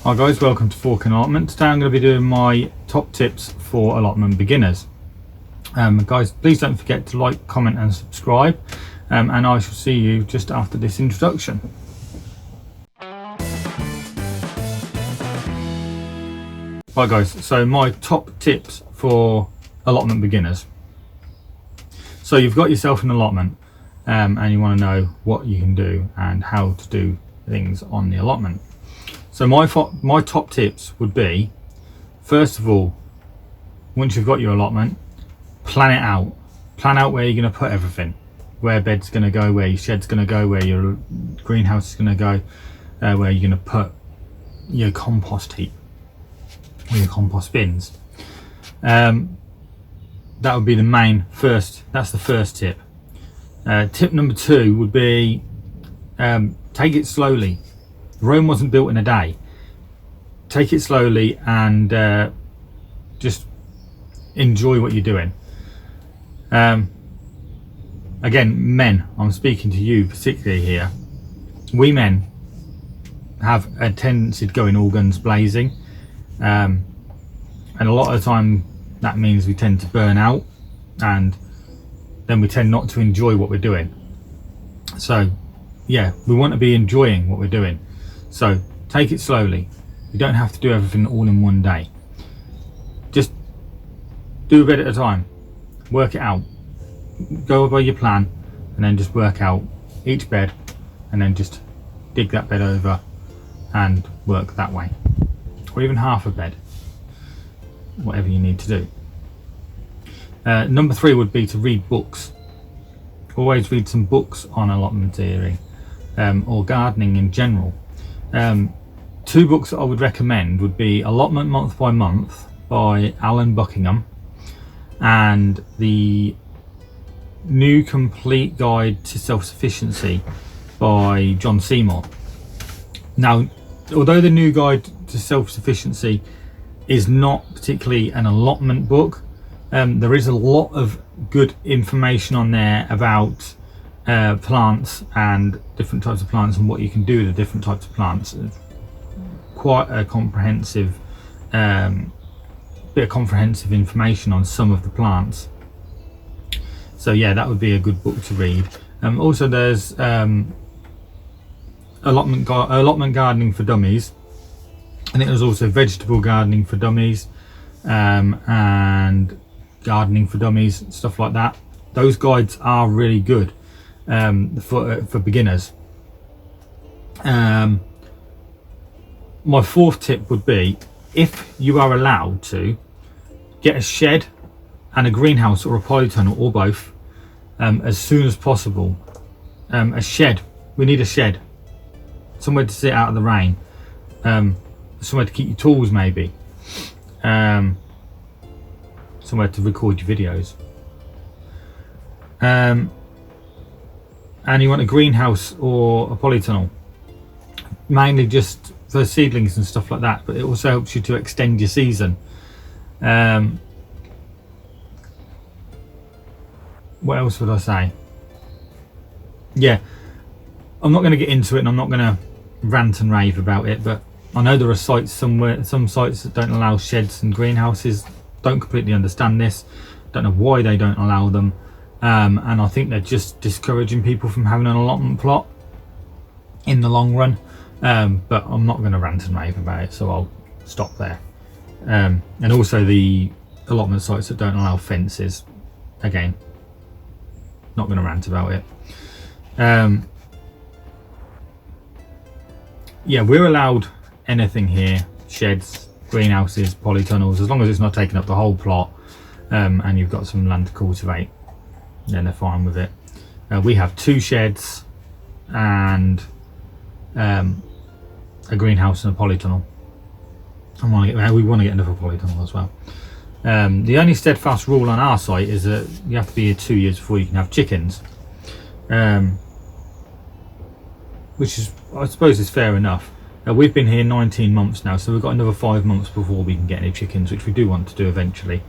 Hi guys, welcome to Fork and Allotment. Today I'm going to be doing my top tips for allotment beginners. Guys, please don't forget to like, comment and subscribe, and I shall see you just after this introduction. Right guys, so my top tips for allotment beginners. So you've got yourself an allotment and you want to know what you can do and how to do things on the allotment. So my top tips would be, first of all, once you've got your allotment, plan it out. Plan out where you're going to put everything, where bed's going to go, where your shed's going to go, where your greenhouse is going to go, where you're going to put your compost heap or your compost bins. That would be that's the first tip. Tip number 2 would be take it slowly. Rome wasn't built in a day. Take it slowly and just enjoy what you're doing. Again, men, I'm speaking to you particularly here. We men have a tendency to go in all guns blazing, and a lot of the time that means we tend to burn out, and then we tend not to enjoy what we're doing. So yeah, we want to be enjoying what we're doing. So take it slowly. You don't have to do everything all in one day. Just do a bit at a time. Work it out. Go by your plan and then just work out each bed and then just dig that bed over and work that way. Or even half a bed. Whatever you need to do. Number 3 would be to read books. Always read some books on allotmenteering or gardening in general. 2 books that I would recommend would be Allotment Month by Month by Alan Buckingham and the New Complete Guide to Self-Sufficiency by John Seymour. Now, although the New Guide to Self-Sufficiency is not particularly an allotment book, there is a lot of good information on there about plants and different types of plants and what you can do with the different types of plants. Quite a comprehensive bit of comprehensive information on some of the plants. So yeah, that would be a good book to read. Also there's allotment gardening for dummies. I think there's also vegetable gardening for dummies, and gardening for dummies, stuff like that. Those guides are really good for beginners. My 4th tip would be, if you are allowed to, get a shed and a greenhouse or a polytunnel or both as soon as possible. A shed, we need a shed, somewhere to sit out of the rain, somewhere to keep your tools maybe, somewhere to record your videos, and you want a greenhouse or a polytunnel, mainly just for seedlings and stuff like that, but it also helps you to extend your season. What else would I say? Yeah, I'm not going to get into it and I'm not going to rant and rave about it, but I know there are sites somewhere, some sites that don't allow sheds and greenhouses. Don't completely understand this, don't know why they don't allow them, and I think they're just discouraging people from having an allotment plot in the long run. But I'm not going to rant and rave about it, so I'll stop there. And also the allotment sites that don't allow fences, again, not going to rant about it. Yeah, we're allowed anything here: sheds, greenhouses, polytunnels, as long as it's not taking up the whole plot, and you've got some land to cultivate, then they're fine with it. We have 2 sheds and a greenhouse and a polytunnel. We want to get another polytunnel as well. The only steadfast rule on our site is that you have to be here 2 years before you can have chickens, which is, I suppose, is fair enough. We've been here 19 months now, so we've got another 5 months before we can get any chickens, which we do want to do eventually.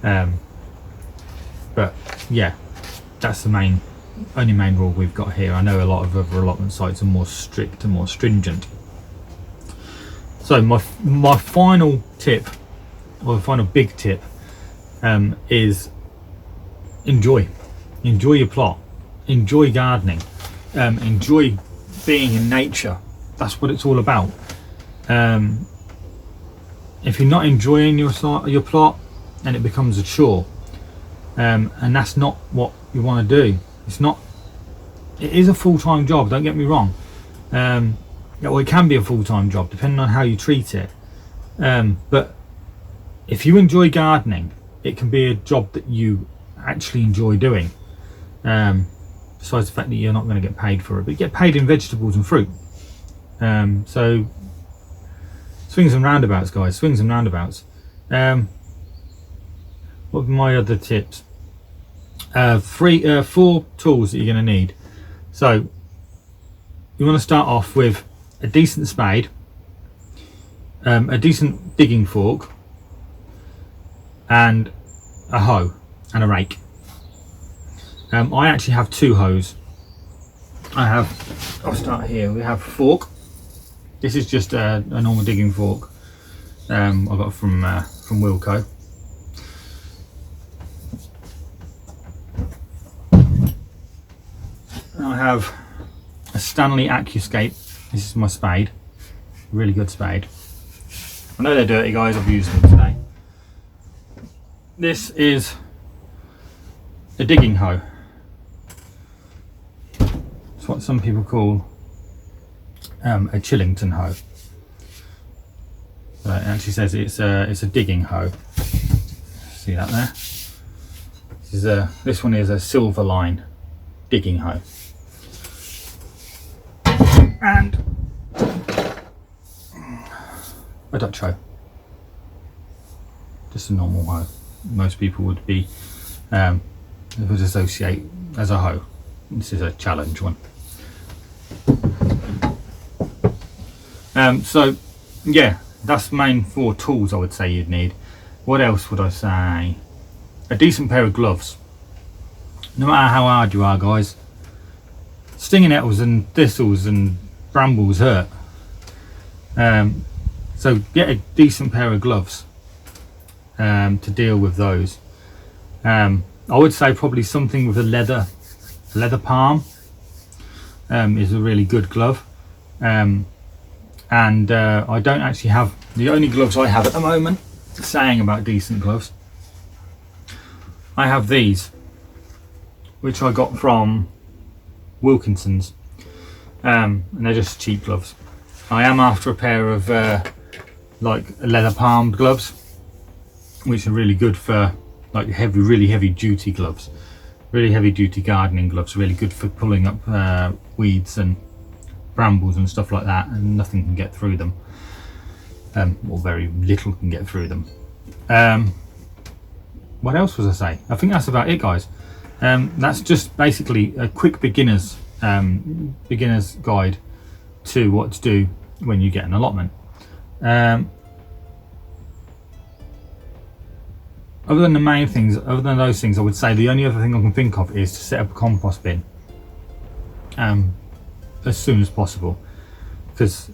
But yeah, that's the only main rule we've got here. I know a lot of other allotment sites are more strict and more stringent. So my final tip, or the final big tip, is enjoy your plot, enjoy gardening, enjoy being in nature. That's what it's all about. If you're not enjoying your plot, then it becomes a chore, and that's not what you want to do. It is a full-time job, don't get me wrong. Well, it can be a full-time job depending on how you treat it, but if you enjoy gardening, it can be a job that you actually enjoy doing, besides the fact that you're not going to get paid for it, but you get paid in vegetables and fruit. So swings and roundabouts, guys, swings and roundabouts. What are my other tips? 4 tools that you're going to need. So you want to start off with a decent spade, a decent digging fork, and a hoe and a rake. I actually have 2 hoes. I'll start here. We have a fork. This is just a normal digging fork. I got from Wilco. I have a Stanley Accuscape. This is my spade. Really good spade. I know they're dirty, guys. I've used them today. This is a digging hoe. It's what some people call a Chillington hoe. So it actually says it's a digging hoe. See that there? This one is a silver line digging hoe. And a Dutch hoe. Just a normal hoe. Most people would associate as a hoe. This is a challenge one. So yeah, that's the main 4 tools I would say you'd need. What else would I say? A decent pair of gloves. No matter how hard you are, guys, stinging nettles and thistles and brambles hurt. So get a decent pair of gloves to deal with those. I would say probably something with a leather palm is a really good glove. And I don't actually have, the only gloves I have at the moment, saying about decent gloves, I have these, which I got from Wilkinson's, and they're just cheap gloves. I am after a pair of like leather palmed gloves, which are really good for like really heavy duty gloves, really heavy duty gardening gloves, really good for pulling up weeds and brambles and stuff like that, and nothing can get through them, or very little can get through them. What else was I say? I think that's about it, guys. That's just basically a quick beginner's guide to what to do when you get an allotment. Other than the main things, other than those things, I would say the only other thing I can think of is to set up a compost bin as soon as possible, because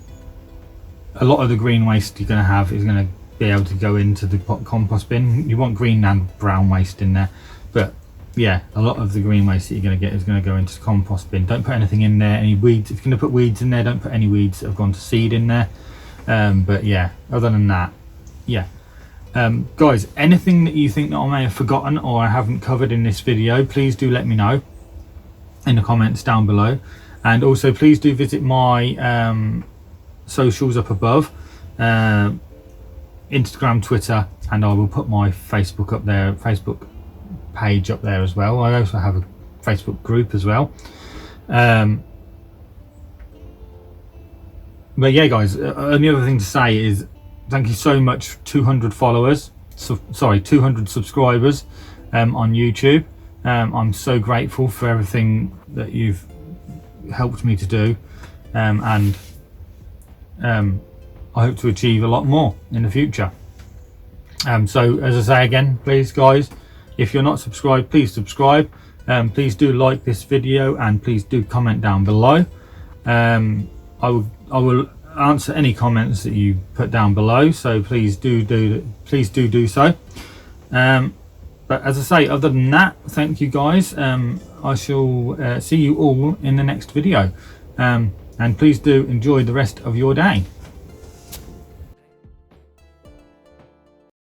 a lot of the green waste you're going to have is going to be able to go into the compost bin. You want green and brown waste in there, but yeah, a lot of the green waste that you're going to get is going to go into the compost bin. Don't put anything in there, any weeds. If you're going to put weeds in there, don't put any weeds that have gone to seed in there. But yeah, other than that, yeah. Guys, anything that you think that I may have forgotten or I haven't covered in this video, please do let me know in the comments down below. And also please do visit my socials up above, Instagram, Twitter, and I will put my Facebook up there, Facebook page up there as well. I also have a Facebook group as well. But yeah, guys, only other thing to say is thank you so much, 200 followers, 200 subscribers on YouTube. I'm so grateful for everything that you've helped me to do, and I hope to achieve a lot more in the future. So as I say again, please guys, if you're not subscribed, please subscribe. Please do like this video and please do comment down below. I will answer any comments that you put down below, so please do so. But as I say, other than that, thank you guys. I shall see you all in the next video, and please do enjoy the rest of your day.